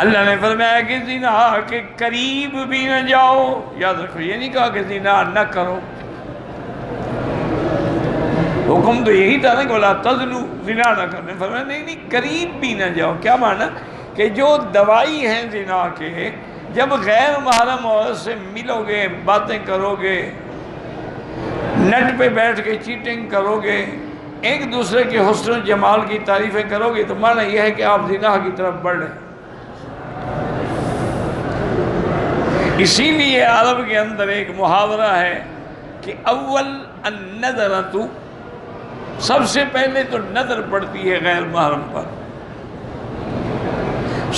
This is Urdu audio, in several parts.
اللہ نے فرمایا کہ زنا کے قریب بھی نہ جاؤ. یاد رکھو یہ نہیں کہا کہ زنا نہ کرو. حکم تو یہی تھا نا کہ وَلَا تَزْنُوا زنا نہ کرنے. فرمایا نہیں قریب بھی نہ جاؤ. کیا معنی کہ جو دوائی ہیں زنا کے، جب غیر محرم عورت سے ملو گے، باتیں کرو گے، نیٹ پہ بیٹھ کے چیٹنگ کرو گے، ایک دوسرے کے حسن و جمال کی تعریفیں کرو گے، تو معنی یہ ہے کہ آپ زنا کی طرف بڑھ رہے ہیں. اسی لیے عرب کے اندر ایک محاورہ ہے کہ اول النظرۃ، سب سے پہلے تو نظر پڑتی ہے غیر محرم پر،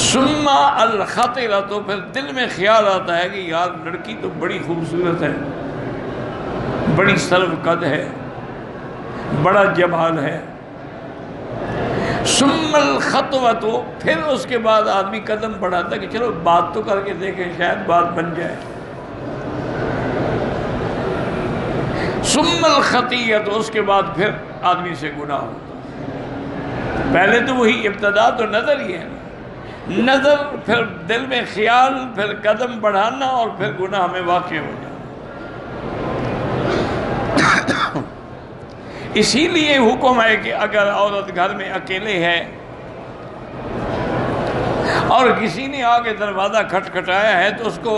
ثم الخطرہ، تو پھر دل میں خیال آتا ہے کہ یار لڑکی تو بڑی خوبصورت ہے، بڑی سرو قد ہے، بڑا جمال ہے. ثم الخطوۃ، پھر اس کے بعد آدمی قدم بڑھاتا ہے کہ چلو بات تو کر کے دیکھیں، شاید بات بن جائے. ثم الخطیۃ، اس کے بعد پھر آدمی سے گناہ ہوتا. پہلے تو وہی ابتدا تو نظر ہی ہے، نظر، پھر دل میں خیال، پھر قدم بڑھانا، اور پھر گناہ میں واقع ہو جانا. اسی لیے حکم ہے کہ اگر عورت گھر میں اکیلے ہے اور کسی نے آگے دروازہ کھٹکھٹایا ہے تو اس کو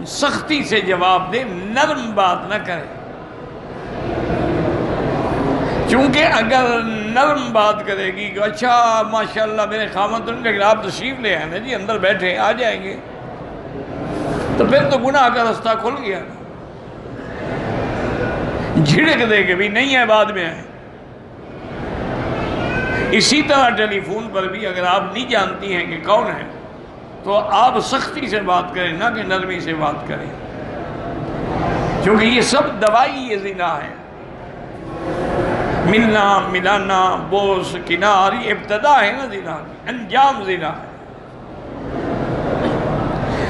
سختی سے جواب دے، نرم بات نہ کرے. چونکہ اگر نرم بات کرے گی کہ اچھا ماشاءاللہ میرے خامد، لیکن آپ تشریف لے آئے نا جی، اندر بیٹھے آ جائیں گے، تو پھر تو گناہ کا رستہ کھل گیا. جھڑک دے کہ بھی نہیں ہے، بعد میں آئے. اسی طرح ٹیلی فون پر بھی اگر آپ نہیں جانتی ہیں کہ کون ہے تو آپ سختی سے بات کریں، نہ کہ نرمی سے بات کریں، کیونکہ یہ سب دوائی یہ زنا ہے. ملنا، ملانا، بوس، کنار، یہ ابتدا ہے نا زنا کی، انجام زنا ہے.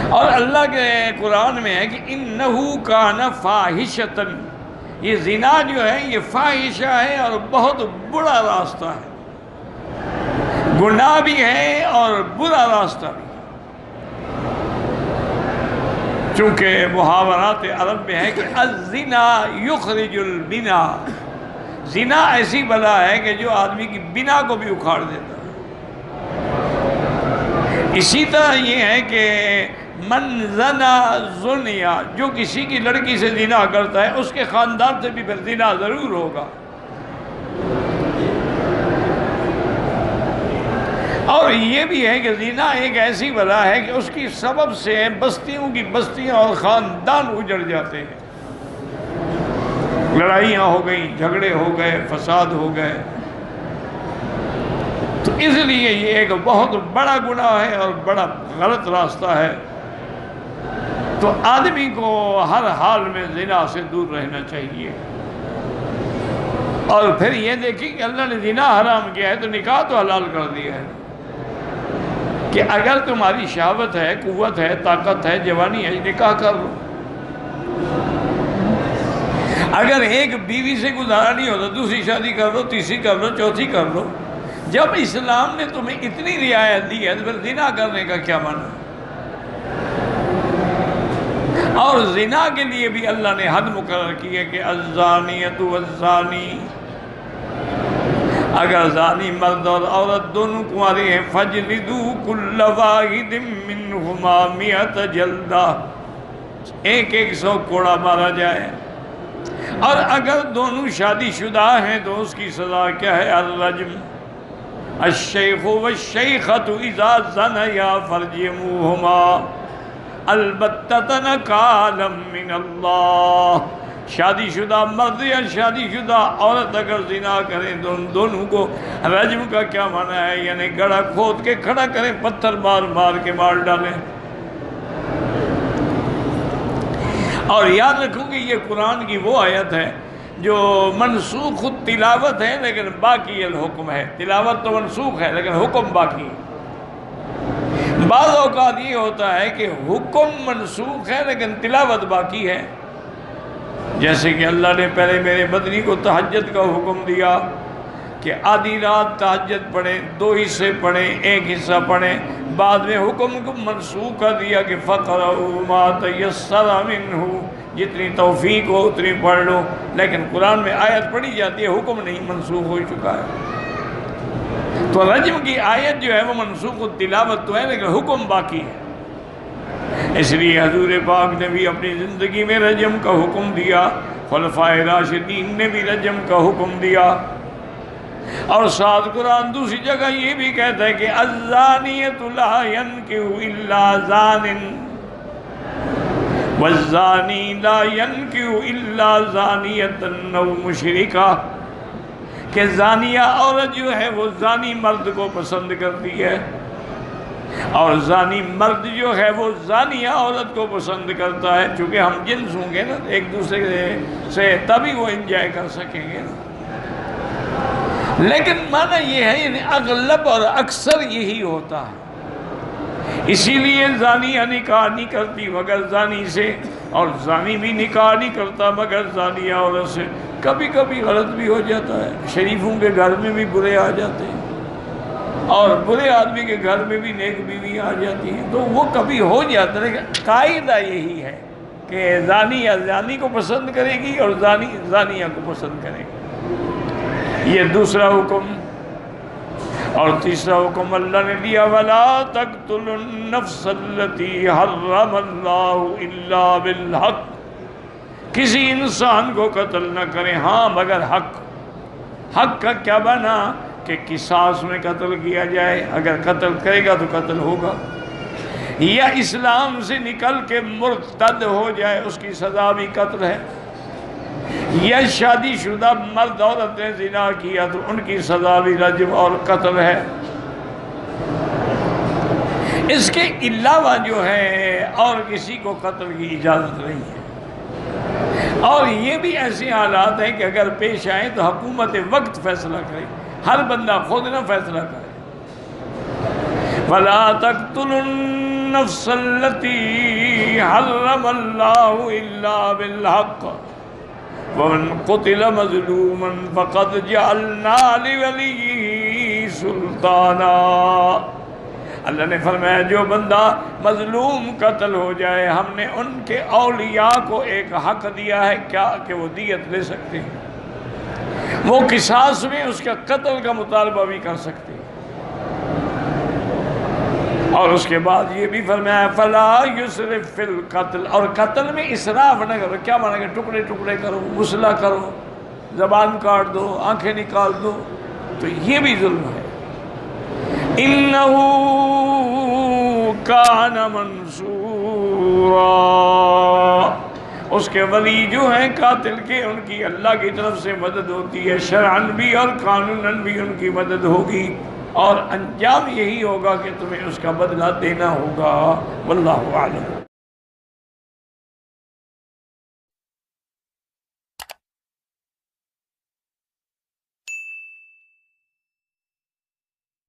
اور اللہ کے قرآن میں ہے کہ اِنَّهُ كَانَ فَاحِشَةً، یہ زنا جو ہے یہ فاحشہ ہے اور بہت برا راستہ ہے، گناہ بھی ہے اور برا راستہ بھی. چونکہ محاورات عرب میں ہے کہ الزنا یخرج البنا، زنا ایسی بلا ہے کہ جو آدمی کی بنا کو بھی اکھاڑ دیتا ہے. اسی طرح یہ ہے کہ من زنا زنیا، جو کسی کی لڑکی سے زنا کرتا ہے اس کے خاندان سے بھی پھر زنا ضرور ہوگا. اور یہ بھی ہے کہ زنا ایک ایسی بلا ہے کہ اس کی سبب سے بستیوں کی بستیاں اور خاندان اجڑ جاتے ہیں. لڑائیاں ہو گئیں، جھگڑے ہو گئے، فساد ہو گئے. تو اس لیے یہ ایک بہت بڑا گناہ ہے اور بڑا غلط راستہ ہے. تو آدمی کو ہر حال میں زنا سے دور رہنا چاہیے. اور پھر یہ دیکھیں کہ اللہ نے زنا حرام کیا ہے تو نکاح تو حلال کر دیا ہے کہ اگر تمہاری شہوت ہے، قوت ہے، طاقت ہے، جوانی ہے، نکاح کر لو. اگر ایک بیوی سے گزارا نہیں ہوتا دوسری شادی کر لو، تیسری کر لو، چوتھی کر لو. جب اسلام نے تمہیں اتنی رعایت دی ہے تو پھر زنا کرنے کا کیا معنی؟ اور زنا کے لیے بھی اللہ نے حد مقرر کی ہے کہ الزانیۃ والزانی، اگر زانی مرد اور عورت دونوں کنواری ہیں فجلدوا کل واحد منہما 100 جلدہ، ایک 100 کوڑا مارا جائے. اور اگر دونوں شادی شدہ ہیں تو اس کی سزا کیا ہے؟ الرجم. الشیخ والشیخۃ اذا زنیا فرجموہما البتۃ نکالا من اللہ. شادی شدہ مرد یا شادی شدہ عورت اگر زنا کریں تو ان دونوں کو رجم کا کیا معنی ہے؟ یعنی گڑھا کھود کے کھڑا کریں، پتھر مار مار کے مار ڈالیں. اور یاد رکھو کہ یہ قرآن کی وہ آیت ہے جو منسوخ تلاوت ہے لیکن باقی الحکم ہے. تلاوت تو منسوخ ہے لیکن حکم باقی ہے. بعض اوقات یہ ہوتا ہے کہ حکم منسوخ ہے لیکن تلاوت باقی ہے. جیسے کہ اللہ نے پہلے میرے مدنی کو تہجد کا حکم دیا کہ آدھی رات تہجد پڑھیں، 2 حصے پڑھیں، 1 حصہ پڑھیں، بعد میں حکم کو منسوخ کر دیا کہ فَقْرَؤُوا مَا تَيَسَّرَ مِنْهُ، جتنی توفیق ہو اتنی پڑھ لو. لیکن قرآن میں آیت پڑھی جاتی ہے، حکم نہیں، منسوخ ہو چکا ہے. تو رجم کی آیت جو ہے وہ منسوخ التلاوت تو ہے لیکن حکم باقی ہے. اس لیے حضور پاک نے بھی اپنی زندگی میں رجم کا حکم دیا، خلفائے راشدین نے بھی رجم کا حکم دیا. اور ساتھ قرآن دوسری جگہ یہ بھی کہتا ہے کہ الزانیۃ لا ینکح الا زان والزانی لا ینکح الا زانیۃ او مشرکہ، کہ زانیہ عورت جو ہے وہ زانی مرد کو پسند کرتی ہے، اور زانی مرد جو ہے وہ زانیہ عورت کو پسند کرتا ہے. چونکہ ہم جنس ہوں گے نا ایک دوسرے سے، تبھی وہ انجوائے کر سکیں گے نا. لیکن معنی یہ ہے یعنی اغلب اور اکثر یہی ہوتا ہے. اسی لیے زانیہ نکاح نہیں کرتی مگر زانی سے، اور زانی بھی نکاح نہیں کرتا مگر زانیہ عورت سے. کبھی کبھی غلط بھی ہو جاتا ہے، شریفوں کے گھر میں بھی برے آ جاتے ہیں اور برے آدمی کے گھر میں بھی نیک بیوی آ جاتی ہیں، تو وہ کبھی ہو جاتا ہے. لیکن قاعدہ یہی ہے کہ زانیہ زانی کو پسند کرے گی اور زانی زانیہ کو پسند کرے گی. یہ دوسرا حکم. اور تیسرا حکم اللہ نے دیا وَلَا تَقْتُلُوا النَّفْسَ الَّتِي حَرَّمَ اللَّهُ إِلَّا بِالْحَقِّ، کسی انسان کو قتل نہ کریں ہاں مگر حق. حق کا کیا بنا کہ قصاص میں قتل کیا جائے، اگر قتل کرے گا تو قتل ہوگا، یا اسلام سے نکل کے مرتد ہو جائے اس کی سزا بھی قتل ہے، یا شادی شدہ مرد عورت نے زنا کیا تو ان کی سزا بھی رجم اور قتل ہے. اس کے علاوہ جو ہے اور کسی کو قتل کی اجازت نہیں ہے. اور یہ بھی ایسے حالات ہیں کہ اگر پیش آئیں تو حکومت وقت فیصلہ کرے، ہر بندہ خود نہ فیصلہ کرے. وَلَا تَقْتُلُوا النَّفْسَ الَّتِي حَرَّمَ اللَّهُ إِلَّا بِالْحَقِّ وَمَنْ قُتِلَ مَظْلُومًا فَقَدْ جَعَلْنَا لِوَلِيِّهِ سُلْطَانًا. اللہ نے فرمایا جو بندہ مظلوم قتل ہو جائے ہم نے ان کے اولیاء کو ایک حق دیا ہے، کیا کہ وہ دیت لے سکتے ہیں، وہ قصاص میں اس کا قتل کا مطالبہ بھی کر سکتے ہیں. اور اس کے بعد یہ بھی فرمایا فَلَا يُسْرِفْ فِي الْقَتْلِ، اور قتل میں اسراف نہ کرو. کیا مانا کہ ٹکڑے ٹکڑے کرو، مسئلہ کرو، زبان کاٹ دو، آنکھیں نکال دو، تو یہ بھی ظلم ہے. إِنَّهُ كَانَ مَنْصُورًا، اس کے ولی جو ہیں قاتل کے ان کی اللہ کی طرف سے مدد ہوتی ہے، شرعاً بھی اور قانوناً بھی ان کی مدد ہوگی، اور انجام یہی ہوگا کہ تمہیں اس کا بدلہ دینا ہوگا. واللہ اعلم.